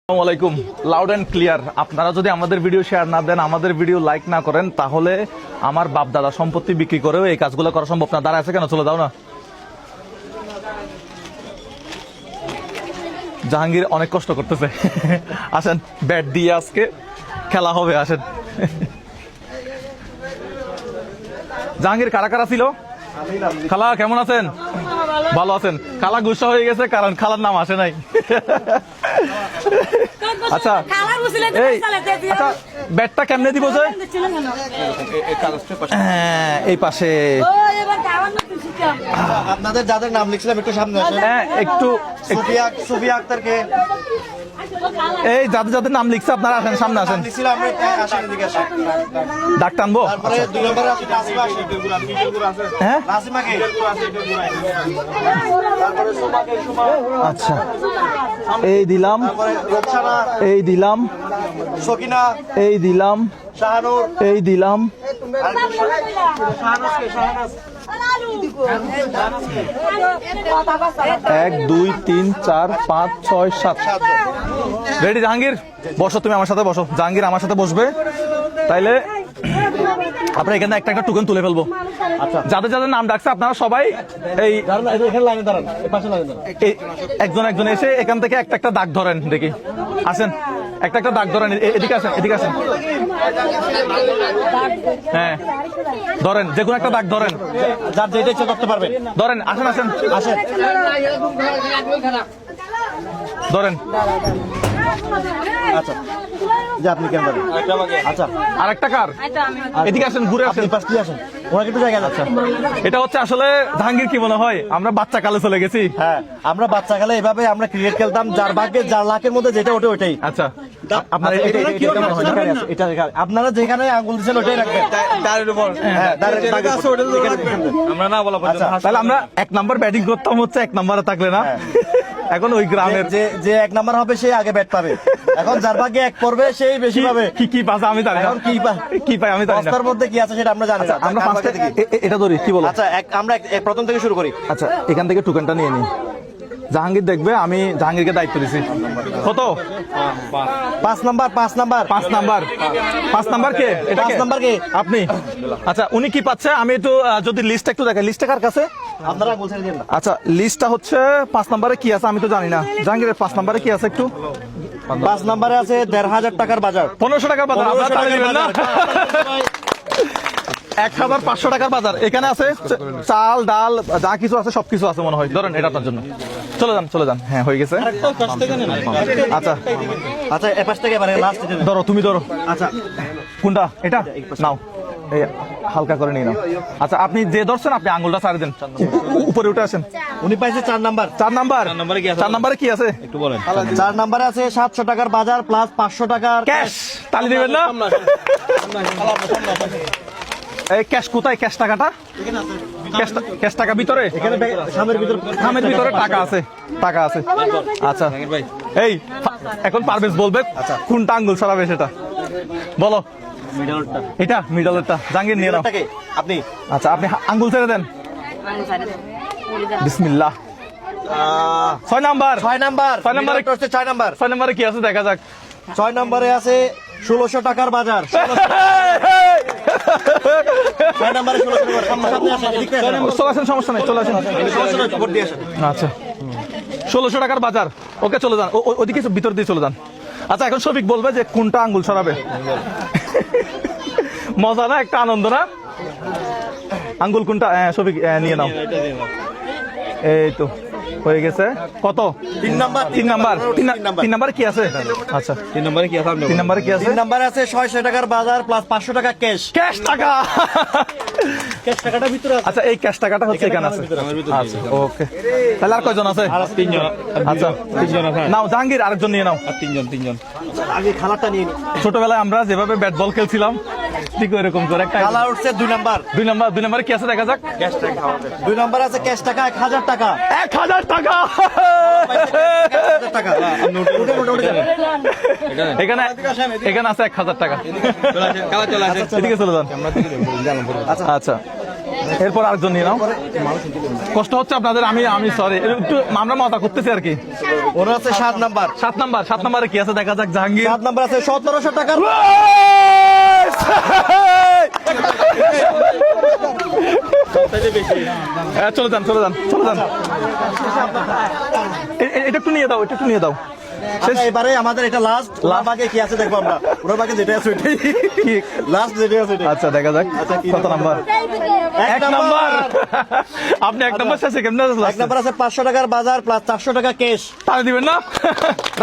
আসসালামাইকুম loud and clear. আপনারা যদি আমাদের ভিডিও শেয়ার না দেন, আমাদের ভিডিও লাইক না করেন, তাহলে আমার বাপ দাদা সম্পত্তি বিক্রি করেও এই কাজগুলো করা সম্ভব না। দাঁড়া আছে কেন, চলে দাও না। জাহাঙ্গীর অনেক কষ্ট করতেছে। আসেন, ব্যাট দিয়ে আজকে খেলা হবে, আসেন। জাহাঙ্গীর কারা কারা ছিল? খালা কেমন আছেন? ভালো আছেন? খালা গুসা হয়ে গেছে কারণ খালার নাম আসে নাই। আচ্ছা এই আচ্ছা, ব্যাটটা কেমনে দিব? যে এই পাশে আপনাদের যাদের নাম লিখছিলাম একটু সামনে আসেন। হ্যাঁ একটু সুফিয়া আক্তারকে, এই যাদের যাদের নাম লিখছে আপনারা আসেন, সামনে আসেন। লিখছিলাম আমি, আসেন এদিকে আসেন। ডাক টানবো। তারপরে দুই নম্বরে আছে নাসিমা, হ্যাঁ নাসিমাকে, তারপরে সুমাকে, আচ্ছা এই দিলাম, তারপরে রোকসানা, এই দিলাম, সকিনা, এই দিলাম, শাহানুর, এই দিলাম। এক দুই তিন চার পাঁচ ছয় সাত। রেডি জাহাঙ্গীর? বসো, তুমি আমার সাথে বসো। জাহাঙ্গীর আমার সাথে বসবে, তাইলে আপনার এখানে একটা একটা টোকেন তুলে ফেলবো। আচ্ছা, যাদের যাদের নাম ডাকছে আপনারা সবাই এই একজন একজন এসে এখান থেকে একটা একটা দাগ ধরেন, দেখি আসেন, একটা একটা দাগ ধরেন। এদিকে আসেন, এদিকে আসেন। হ্যাঁ ধরেন, যে কোনো একটা দাগ ধরেন, যার যেটা ইচ্ছা করতে পারবেন। ধরেন। আসেন আসেন আসেন, ধরেন। আচ্ছা যে আপনি কেন পারেন? আচ্ছা আরেকটা কার? এদিকে আসেন, ঘুরে আসেন, পাশ দিয়ে আসেন, ওনাকে একটু জায়গা যাচ্ছে। এটা হচ্ছে আসলে জাহাঙ্গীর কি মনে হয় আমরা বাচ্চা কালে চলে গেছি? হ্যাঁ, আমরা বাচ্চা কালে এভাবে আমরা ক্রিকেট খেলতাম, যার ভাগ্যে যার লাখের মধ্যে যেটা ওটা ওটাই। আচ্ছা আপনারা আপনারা যেখানে আঙ্গুল দিচ্ছেন ওটাই রাখবেন। আমরা না বলা পর্যন্ত। তাহলে আমরা এক নাম্বার ব্যাটিং করতাম, হচ্ছে এক নাম্বারে থাকলে না, এখন ওই গ্রামের যে এক নাম্বার হবে সেই আগে ব্যাট পাবে। এখন যার ভাগ্যে এক পড়বে সেই বেশি পাবে। কি কি পাস আমি জানি না, এখন কি পাই আমি জানি না। রাস্তার মধ্যে কি আছে সেটা আমরা জানি না। আমরা ফার্স্টে এটা ধরি, কি বলো? আচ্ছা আমরা প্রথম থেকে শুরু করি। আচ্ছা এখান থেকে টোকেনটা নিয়ে নিই। জাহাঙ্গীর দেখবে, আমি জাহাঙ্গীরকে দায়িত্ব দিছি। কত? 5 নাম্বার 5 নাম্বার 5 নাম্বার 5 নাম্বার কে? এটা 5 নাম্বার কে? আপনি? আচ্ছা উনি কি পাচ্ছে? আমি একটু যদি লিস্টটা একটু দেখাই। লিস্টটা কার কাছে? আপনারা আঙ্গুল ছেড়ে দিন না। আচ্ছা লিস্টটা হচ্ছে 5 নাম্বারে কি আছে আমি তো জানি না। জাহাঙ্গীরের 5 নাম্বারে কি আছে একটু? 5 নাম্বারে আছে 1,500 টাকার বাজার। 1500 টাকার বাজার। আপনারা তাহলে নেবেন না? 1500 টাকার বাজার। এখানে আছে চাল ডাল যা কিছু আছে সবকিছু আছে মনে হয়। ধরেন এটা আপনার জন্য। চলে যান চলে যান। হ্যাঁ হয়ে গেছে। আচ্ছা আচ্ছা এ পাশ থেকে এবারে লাস্ট ধরো, তুমি ধরো। আচ্ছা কোনটা? এটা নাও, এই হালকা করে নিয়ে নাও। আচ্ছা আপনি যে ধরছেন আপনি আঙ্গুলটা ছাড়ে দেন, উপরে উঠে আসেন। উনি পাইছে 4 নাম্বার। 4 নাম্বার? 4 নাম্বারে কি আছে একটু বলেন। 4 নাম্বারে আছে 700 টাকার বাজার প্লাস 500 টাকার ক্যাশ। তালি দিবেন না? এই ক্যাশ কোথায়? ক্যাশ টাকাটা ক্যাশ টাকা ভিতরে, এখানে খামের ভিতরে টাকা আছে, টাকা আছে। আচ্ছা এই এখন পারভেজ বলবে কোনটা আঙ্গুল ছড়াবে সেটা বলো। মিডলটা, এটা মিডলেরটা। জাহাঙ্গীর নিয়ে নাও আপনি। আচ্ছা আপনি আঙ্গুল ছেড়ে দেন। বিসমিল্লাহ। 6 নাম্বার 6 নাম্বার 6 নাম্বারে হচ্ছে 6 নাম্বার। 6 নাম্বারে কি আছে দেখা যাক। 6 নাম্বারে আছে 1600 টাকার বাজার। 6 নাম্বারে 1600 টাকার সামনে আসেন, এদিকে আসেন। চলে আসেন, সমস্যা নেই, চলে আসেন। ভোট দিয়ে আসেন। আচ্ছা 1600 টাকার বাজার। ওকে চলে যান, ওদিকে ভিতর দিয়ে চলে যান। আচ্ছা এখন শফিক বলবে যে কোনটা আঙ্গুল ছড়াবে। মজা না, একটা আনন্দ না? আঙ্গুল কোনটা? শফিক নিয়ে নাও। এই তো হয়ে গেছে। কত? 3 নাম্বার 3 নাম্বার 3 নাম্বার কি আছে? আচ্ছা 3 নাম্বারে কি আছে? 3 নাম্বারে কি আছে? 3 নাম্বারে আছে 600 টাকার বাজার প্লাস 500 টাকা ক্যাশ। ক্যাশ টাকা। ক্যাশ টাকাটা ভিতরে আছে। আচ্ছা এই ক্যাশ টাকাটা হচ্ছে এখানে আছে। আচ্ছা ওকে, তাহলে আর কয়জন আছে? 3 জন। আচ্ছা 3 জন আছে। নাও জাহাঙ্গীর আরেকজন নিয়ে নাও। 3 জন। আগে খালাটা নিয়ে নিন। ছোটবেলায় আমরা যেভাবে ব্যাট বল খেলছিলাম ঠিক এরকম করে একটা। খালা উঠছে 2 নাম্বার। 2 নাম্বারে কি আছে দেখা যাক। ক্যাশ টাকা 2 নাম্বার আছে ক্যাশ টাকা 1000 টাকা। 1000 টাকা। 1000 টাকা। উঠে এখানে আছে 1000 টাকা। এদিকে চলে যান। আচ্ছা এরপর আরেকজন নিয়ে নাও। কষ্ট হচ্ছে আপনাদের, আমি সরি, একটু আমরা মজা করতেছি আর কি। ওরা আছে 7 নাম্বার। 7 নাম্বারে কি আছে দেখা যাক। জাহাঙ্গীর 7 নাম্বার আছে 1700 টাকার। হ্যাঁ, চলে যান। এটা একটু নিয়ে দাও। আচ্ছা, এবারে আমাদের এটা লাস্ট ভাগে কি আছে দেখবো আমরা। ওরা ভাগে যেটা আছে ওইটাই কি লাস্ট যেটা আছে ওইটাই। আচ্ছা দেখা যাক কত নাম্বার। 1 নাম্বার। আপনি 1 নাম্বার শেষে কেমনে আসলেন? 1 নাম্বার আছে 500 টাকার বাজার প্লাস 400 টাকা ক্যাশ। তাহলে দিবেন না?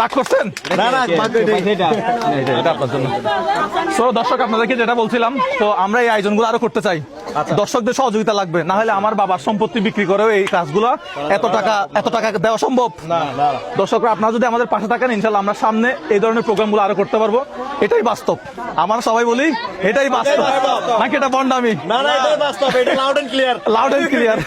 রাগ করছেন? না বাকি এটা আপনার জন্য। তো দর্শক, আপনাদেরকে যেটা বলছিলাম, তো আমরা এই আয়োজনগুলো আরো করতে চাই। দর্শকদের সহযোগিতা লাগবে, না হলে আমার বাবার সম্পত্তি বিক্রি করেও এই কাজগুলো এত টাকা দেওয়া সম্ভব না। দর্শকরা, আপনারা যদি আমাদের পাশে থাকেন, ইনশাল্লাহ আমরা সামনে এই ধরনের প্রোগ্রামগুলো আরো করতে পারবো। এটাই বাস্তব। আমরা সবাই বলি এটাই বাস্তব, নাকি এটা বন্ডামি? না এটাই বাস্তব, এটা লাউড এন্ড ক্লিয়ার।